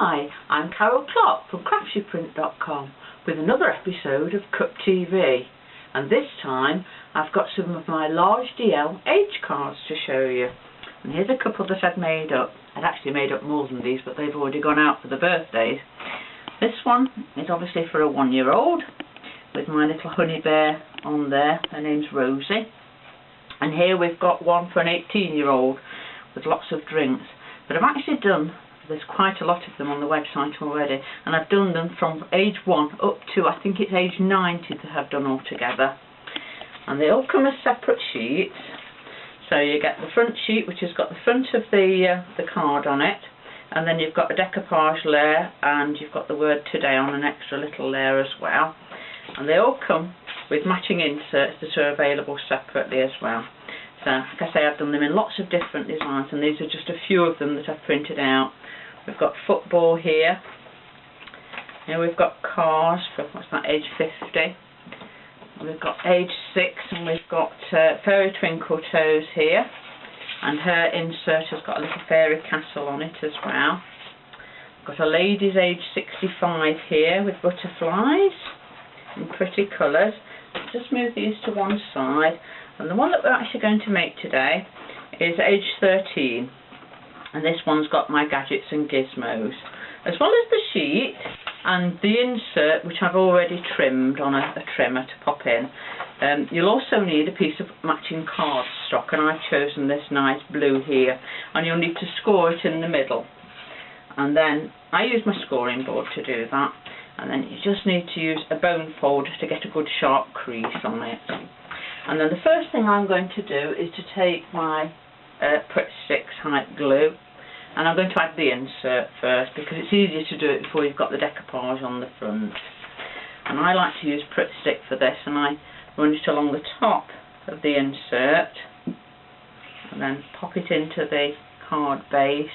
Hi, I'm Clarke from Craftsuprint.com with another episode of Cut TV, and this time I've got some of my large DL age cards to show you. And here's a couple that I'd made up. I'd actually made up more than these, but they've already gone out for the birthdays. This one is obviously for a 1-year-old with my little honey bear on there. Her name's Rosie. And here we've got one for an 18-year-old with lots of drinks. But I've actually done, there's quite a lot of them on the website already, and I've done them from age 1 up to, I think it's age 90 that I've done altogether. And they all come as separate sheets. So you get the front sheet, which has got the front of the card on it, and then you've got a decoupage layer, and you've got the word today on an extra little layer as well. And they all come with matching inserts that are available separately as well. So, like I say, I've done them in lots of different designs, and these are just a few of them that I've printed out. We've got football here. Here we've got cars for, what's that, age 50. We've got age 6, and we've got Fairy Twinkle Toes here. And her insert has got a little fairy castle on it as well. We've got a lady's age 65 here with butterflies in pretty colours. Just move these to one side, and the one that we're actually going to make today is age 13, and this one's got my gadgets and gizmos, as well as the sheet and the insert, which I've already trimmed on a trimmer to pop in. You'll also need a piece of matching cardstock, and I've chosen this nice blue here, and you'll need to score it in the middle, and then I use my scoring board to do that. And then you just need to use a bone folder to get a good sharp crease on it. And then the first thing I'm going to do is to take my Pritt Stick type glue, and I'm going to add the insert first because it's easier to do it before you've got the decoupage on the front. And I like to use Pritt Stick for this, and I run it along the top of the insert and then pop it into the card base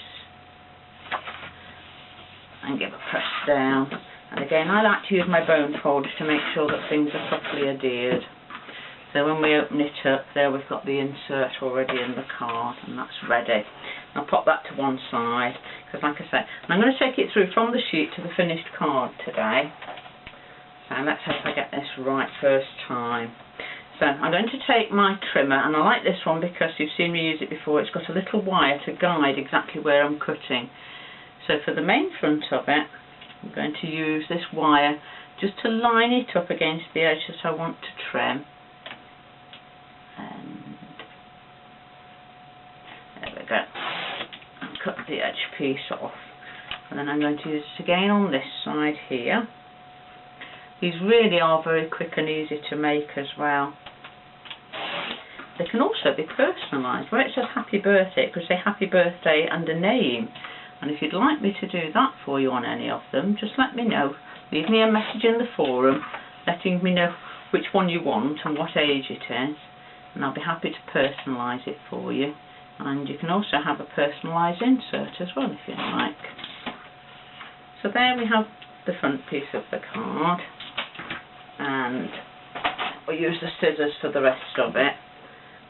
and give a press down. And again, I like to use my bone folder to make sure that things are properly adhered. So when we open it up, there we've got the insert already in the card, and that's ready. I'll pop that to one side, because like I say, I'm going to take it through from the sheet to the finished card today. So let's hope I get this right first time. So I'm going to take my trimmer, and I like this one because you've seen me use it before. It's got a little wire to guide exactly where I'm cutting. So for the main front of it, I'm going to use this wire just to line it up against the edge that I want to trim. And there we go. And cut the edge piece off. And then I'm going to use it again on this side here. These really are very quick and easy to make as well. They can also be personalised. Where it says happy birthday, it could say happy birthday and a name. And if you'd like me to do that for you on any of them, just let me know. Leave me a message in the forum letting me know which one you want and what age it is, and I'll be happy to personalise it for you. And you can also have a personalised insert as well if you like. So there we have the front piece of the card, and we'll use the scissors for the rest of it.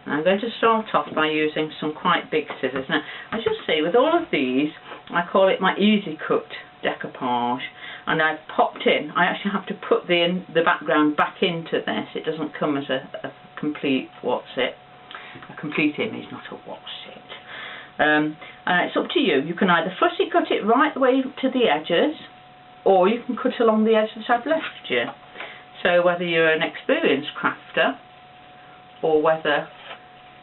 I'm going to start off by using some quite big scissors. Now, as you'll see, with all of these, I call it my easy cut decoupage, and I've popped in, I actually have to put the background back into this. It doesn't come as a complete a complete image, not a what's it. And it's up to you. You can either fussy cut it right the way to the edges, or you can cut along the edge that I've left you. So whether you're an experienced crafter, or whether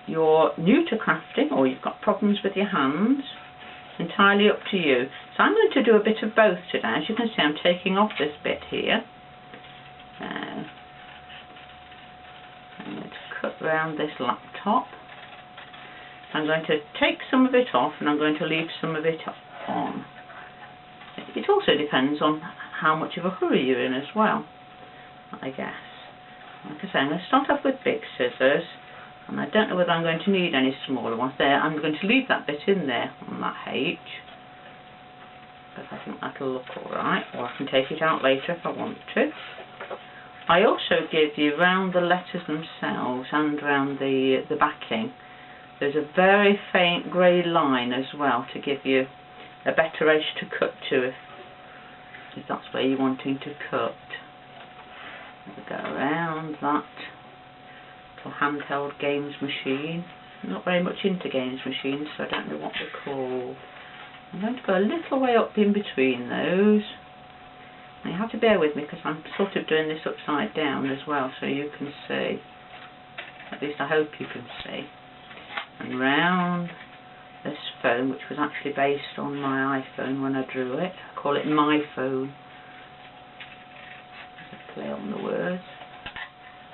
you're new to crafting, or you've got problems with your hands, entirely up to you. So I'm going to do a bit of both today. As you can see, I'm taking off this bit here. I'm going to cut round this laptop. I'm going to take some of it off, and I'm going to leave some of it on. It also depends on how much of a hurry you're in as well, I guess. Like I say, I'm going to start off with big scissors, and I don't know whether I'm going to need any smaller ones there. I'm going to leave that bit in there on that H, because I think that'll look alright, or I can take it out later if I want to. I also give you round the letters themselves and round the backing, there's a very faint grey line as well to give you a better edge to cut to if that's where you're wanting to cut. We'll go around that little handheld games machine. I'm not very much into games machines, so I don't know what they're called. I'm going to go a little way up in between those. Now you have to bear with me because I'm sort of doing this upside down as well, so you can see. At least I hope you can see. And round this phone, which was actually based on my iPhone when I drew it. I call it my phone. There's a play on the words.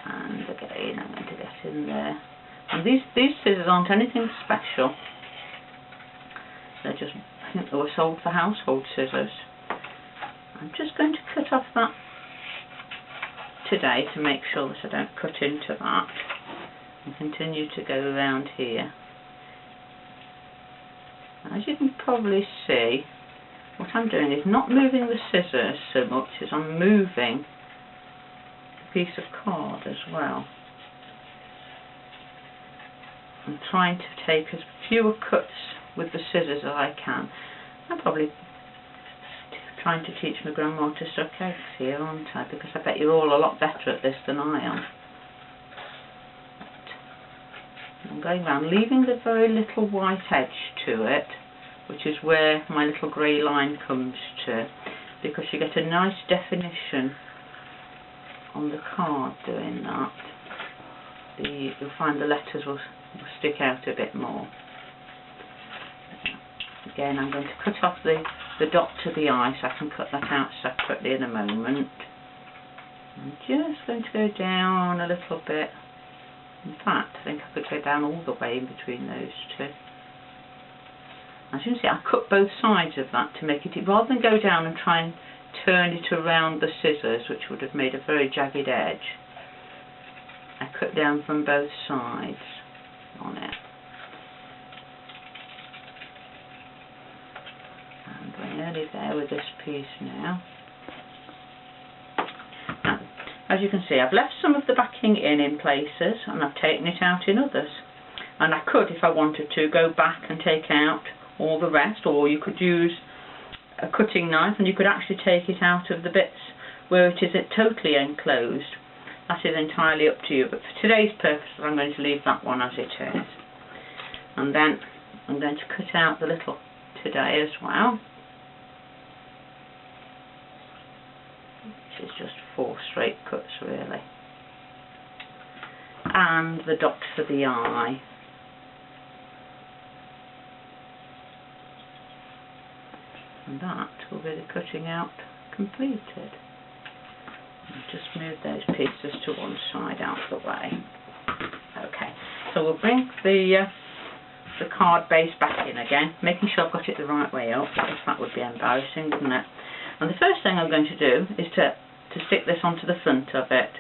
And again, I'm going to get in there. And these scissors aren't anything special. They're just, I think they were sold for household scissors. I'm just going to cut off that today to make sure that I don't cut into that. And continue to go around here. As you can probably see, what I'm doing is not moving the scissors so much as I'm moving the piece of card as well. I'm trying to take as fewer cuts with the scissors as I can. I'm probably trying to teach my grandma to suck eggs here, aren't I? Because I bet you're all a lot better at this than I am. I'm going round, leaving the very little white edge to it, which is where my little grey line comes to, because you get a nice definition on the card doing that. You'll find the letters will stick out a bit more. Again, I'm going to cut off the dot to the eye, so I can cut that out separately in a moment. I'm just going to go down a little bit. In fact, I think I could go down all the way in between those two. As you can see, I cut both sides of that to make it, rather than go down and try and turn it around the scissors, which would have made a very jagged edge. I cut down from both sides on it. And we're nearly there with this piece now. Now, as you can see, I've left some of the backing in places, and I've taken it out in others. And I could, if I wanted to, go back and take out all the rest, or you could use a cutting knife and you could actually take it out of the bits where it is totally enclosed. That is entirely up to you, but for today's purposes I'm going to leave that one as it is. And then I'm going to cut out the little today as well, which is just 4 straight cuts really, and the dot for the eye. And that will be the cutting out completed. Just move those pieces to one side out of the way. Okay, so we'll bring the card base back in again, making sure I've got it the right way up, because that would be embarrassing, wouldn't it? And the first thing I'm going to do is to stick this onto the front of it,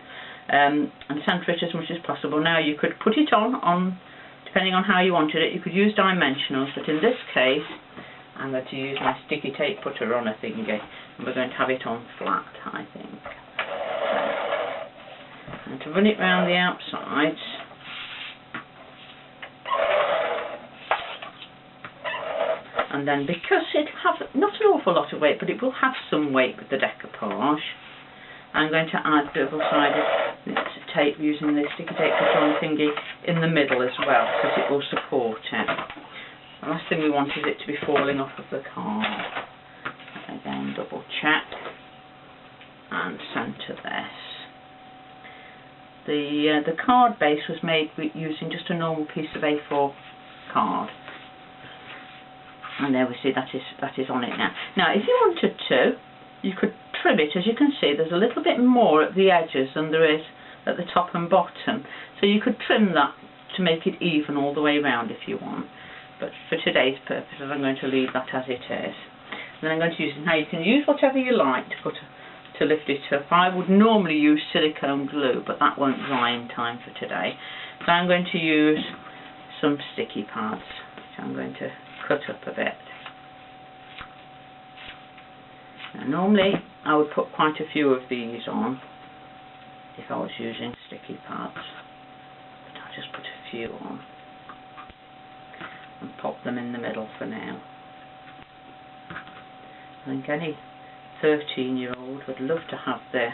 and centre it as much as possible. Now you could put it on depending on how you wanted it. You could use dimensionals, but in this case I'm going to use my sticky tape putter on a thingy, and we're going to have it on flat, I think. And to run it round the outsides, and then because it has not an awful lot of weight, but it will have some weight with the decoupage, I'm going to add double-sided tape using the sticky tape putter on thingy in the middle as well, so that it will support it. The last thing we want is it to be falling off of the card. Again, double check and centre this. The card base was made using just a normal piece of A4 card, and there we see that is on it now. Now, if you wanted to, you could trim it. As you can see, there's a little bit more at the edges than there is at the top and bottom, so you could trim that to make it even all the way around if you want. But for today's purposes, I'm going to leave that as it is. And then I'm going to use it. Now you can use whatever you like to lift it up. I would normally use silicone glue, but that won't dry in time for today. So I'm going to use some sticky pads, which I'm going to cut up a bit. Now normally I would put quite a few of these on if I was using sticky pads, but I'll just put a few on and pop them in the middle for now. think any 13-year-old would love to have this.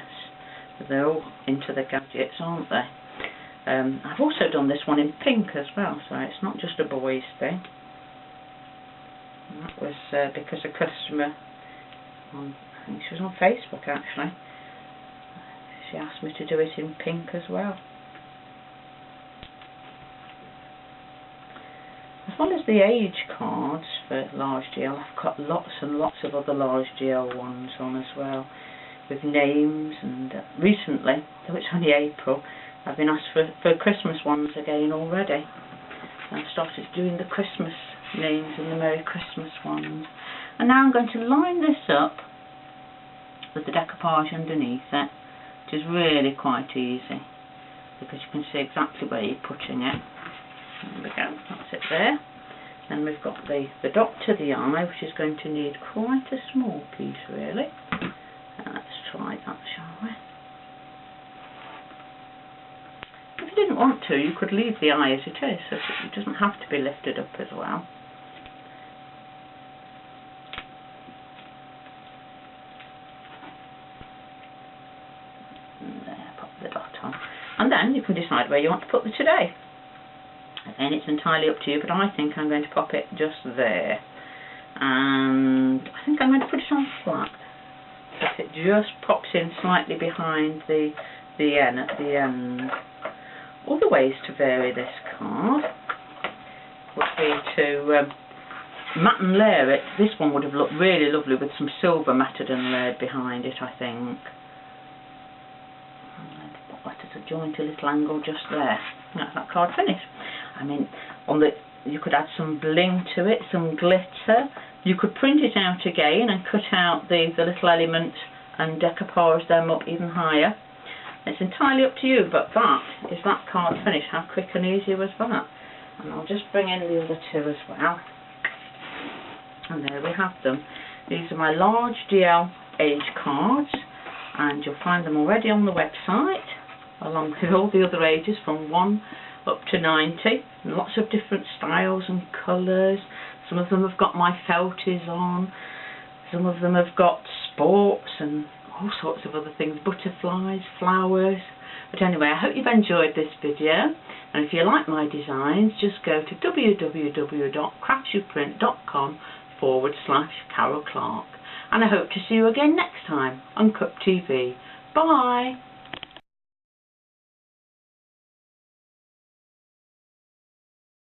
But they're all into the gadgets, aren't they? I've also done this one in pink as well, so it's not just a boys thing. And that was because a customer, I think she was on Facebook actually, she asked me to do it in pink as well. As well as the age cards for large DL, I've got lots and lots of other large DL ones on as well, with names, and recently, though it's only April, I've been asked for Christmas ones again already. I've started doing the Christmas names and the Merry Christmas ones. And now I'm going to line this up with the decoupage underneath it, which is really quite easy, because you can see exactly where you're putting it. There we go, that's it there. And we've got the dot to the eye, which is going to need quite a small piece really. Let's try that, shall we? If you didn't want to, you could leave the eye as it is, so it doesn't have to be lifted up as well. And there, pop the dot on. And then you can decide where you want to put the today. Again, it's entirely up to you, but I think I'm going to pop it just there. And I think I'm going to put it on flat, so it just pops in slightly behind the N at the end. Other ways to vary this card would be to matte and layer it. This one would have looked really lovely with some silver matted and layered behind it, I think. I'm going to put that at a jointy little angle just there. That's that card finished. I mean, you could add some bling to it, some glitter. You could print it out again and cut out the little elements and decoupage them up even higher. It's entirely up to you, but that is that card finished. How quick and easy was that? And I'll just bring in the other two as well. And there we have them. These are my large DL age cards, and you'll find them already on the website, along with all the other ages from 1 up to 90. And lots of different styles and colours. Some of them have got my felties on. Some of them have got sports and all sorts of other things, butterflies, flowers. But anyway, I hope you've enjoyed this video, and if you like my designs, just go to www.craftsuprint.com/Carol Clarke, and I hope to see you again next time on Cup TV. Bye!